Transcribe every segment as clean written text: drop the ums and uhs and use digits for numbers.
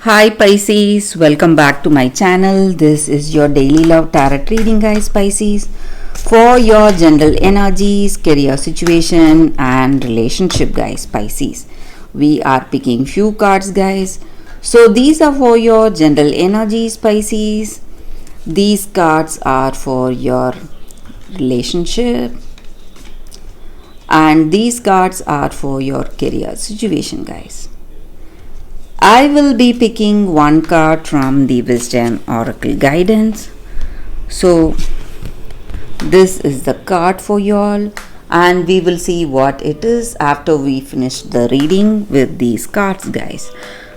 Hi Pisces, welcome back to my channel. This is your daily love tarot reading, guys. Pisces, for your general energies, career situation and relationship, guys. Pisces, we are picking few cards, guys. So these are for your general energies, Pisces. These cards are for your relationship and these cards are for your career situation, guys. I will be picking one card from the Wisdom Oracle Guidance. So, this is the card for y'all, and we will see what it is after we finish the reading with these cards, guys.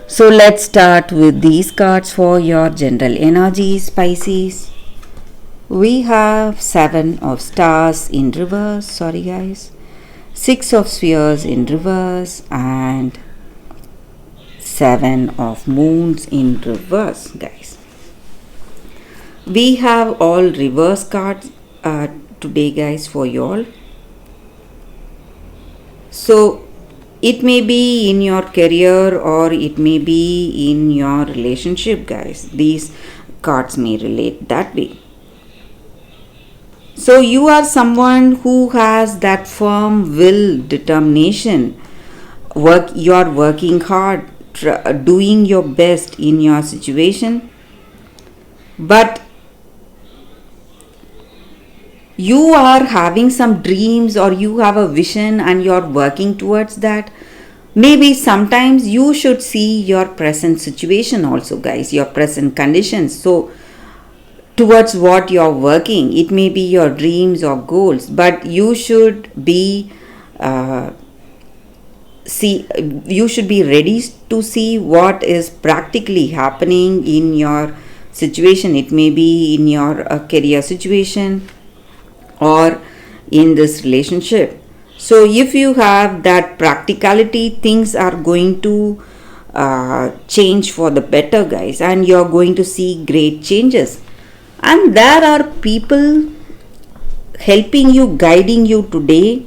So, let's start with these cards for your general energies, Pisces. We have 7 of stars in reverse, sorry guys, 6 of spheres in reverse, and 7 of moons in reverse, guys. We have all reverse cards today, guys, for you all. So it may be in your career or it may be in your relationship, guys. These cards may relate that way. So you are someone who has that firm will, determination. You are working hard, doing your best in your situation, but you are having some dreams or you have a vision and you are working towards that. Maybe sometimes you should see your present situation also, guys, your present conditions. So towards what you are working, it may be your dreams or goals, but you should be you should be ready to see what is practically happening in your situation. It may be in your career situation or in this relationship. So if you have that practicality, things are going to change for the better, guys, and you're going to see great changes. And there are people helping you, guiding you today.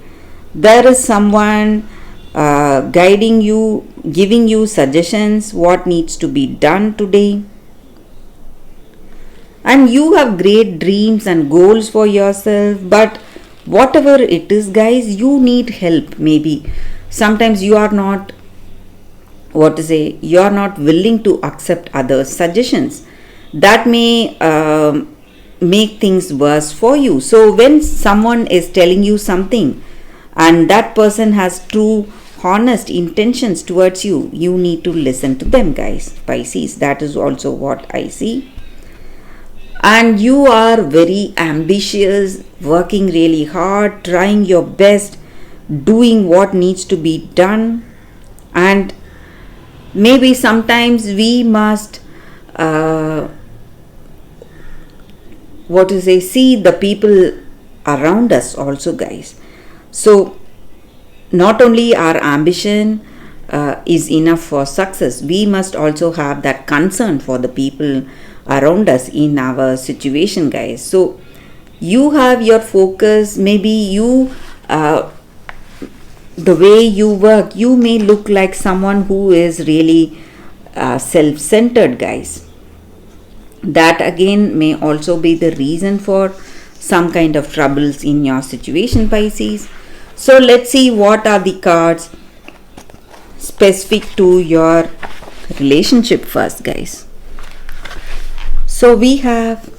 There is someone guiding you, giving you suggestions what needs to be done today. And you have great dreams and goals for yourself, but whatever it is, guys, you need help. Maybe sometimes you are not you are not willing to accept others' suggestions. That may make things worse for you. So when someone is telling you something and that person has true honest intentions towards you, you need to listen to them, guys. Pisces, that is also what I see. And you are very ambitious, working really hard, trying your best, doing what needs to be done. And maybe sometimes we must see the people around us also, guys. So not only our ambition is enough for success, we must also have that concern for the people around us in our situation, guys. So you have your focus. Maybe you the way you work, you may look like someone who is really self-centered, guys. That again may also be the reason for some kind of troubles in your situation, Pisces. So let's see what are the cards specific to your relationship first, guys. So we have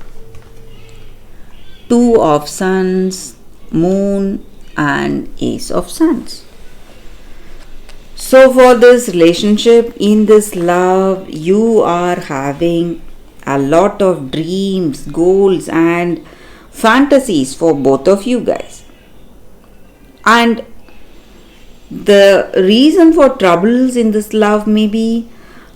2 of Suns, Moon and Ace of Suns. So for this relationship, in this love, you are having a lot of dreams, goals and fantasies for both of you, guys. And the reason for troubles in this love, maybe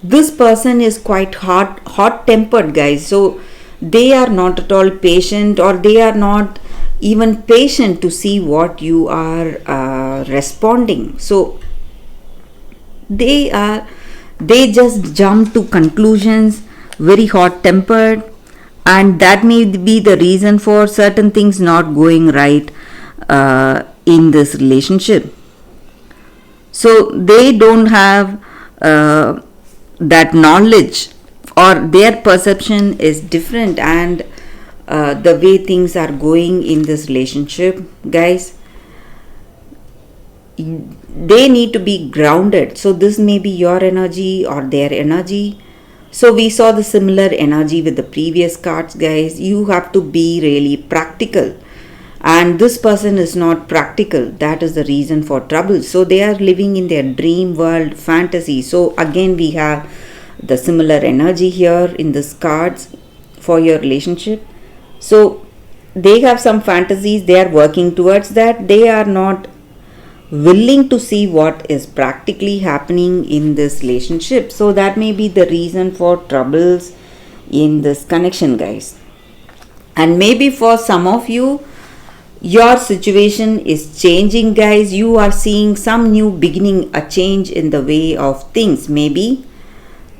this person is quite hot tempered, guys. So they are not at all patient, or they are not even patient to see what you are responding. So they just jump to conclusions, very hot tempered, and that may be the reason for certain things not going right in this relationship. So they don't have that knowledge or their perception is different, and the way things are going in this relationship, guys, they need to be grounded. So this may be your energy or their energy. So we saw the similar energy with the previous cards, guys. You have to be really practical, and this person is not practical. That is the reason for trouble. So they are living in their dream world fantasy. So again, we have the similar energy here in this cards for your relationship. So they have some fantasies, they are working towards that. They are not willing to see what is practically happening in this relationship. So that may be the reason for troubles in this connection, guys. And maybe for some of you, your situation is changing, guys. You are seeing some new beginning, a change in the way of things. Maybe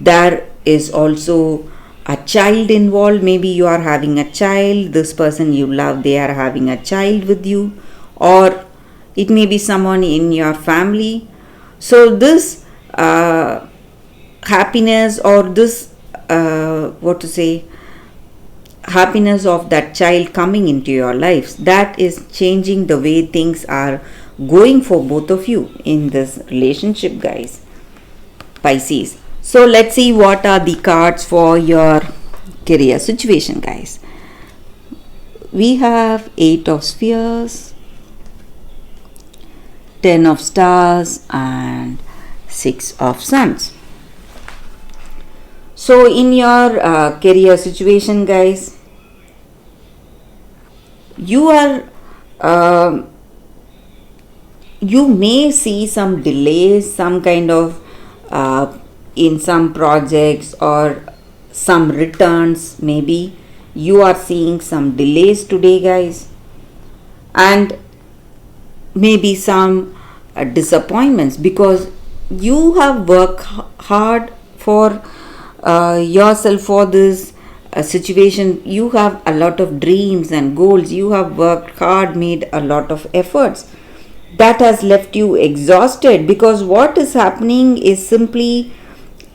there is also a child involved. Maybe you are having a child, this person you love, they are having a child with you, or it may be someone in your family. So this happiness, or this happiness of that child coming into your lives, that is changing the way things are going for both of you in this relationship, guys, Pisces. So let's see what are the cards for your career situation, guys. We have 8 of Spheres, 10 of Stars, and 6 of Suns. So in your career situation, guys, you may see some delays, some kind of in some projects, or some returns. Maybe you are seeing some delays today, guys, and maybe some disappointments, because you have worked hard for yourself for this situation. You have a lot of dreams and goals. You have worked hard, made a lot of efforts. That has left you exhausted, because what is happening is simply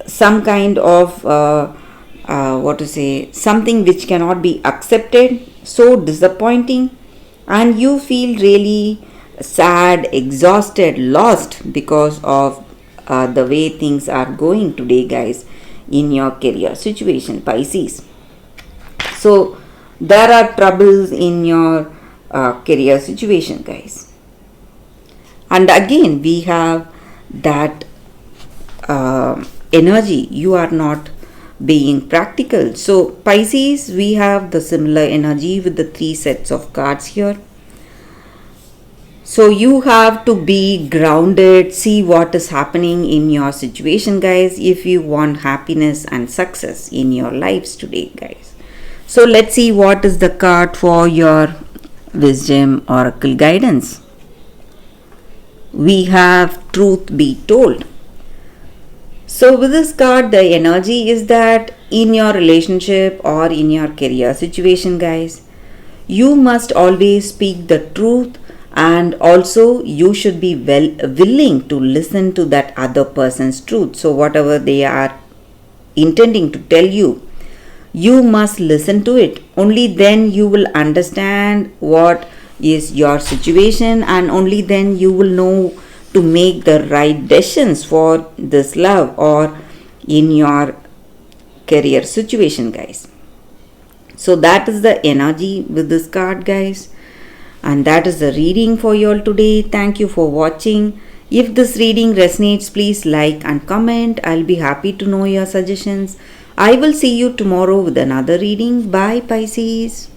some kind of something which cannot be accepted, so disappointing, and you feel really sad, exhausted, lost because of the way things are going today, guys, in your career situation, Pisces. So there are troubles in your career situation, guys. And again, we have that energy. You are not being practical. So Pisces, we have the similar energy with the 3 sets of cards here. So you have to be grounded, see what is happening in your situation, guys, if you want happiness and success in your lives today, guys. So let's see what is the card for your wisdom oracle guidance. We have truth be told. So with this card, the energy is that in your relationship or in your career situation, guys, you must always speak the truth, and also you should be willing to listen to that other person's truth. So whatever they are intending to tell you, you must listen to it. Only then you will understand what is your situation, and only then you will know to make the right decisions for this love or in your career situation, guys. So that is the energy with this card, guys, and that is the reading for you all today. Thank you for watching. If this reading resonates, please like and comment. I'll be happy to know your suggestions. I will see you tomorrow with another reading. Bye, Pisces.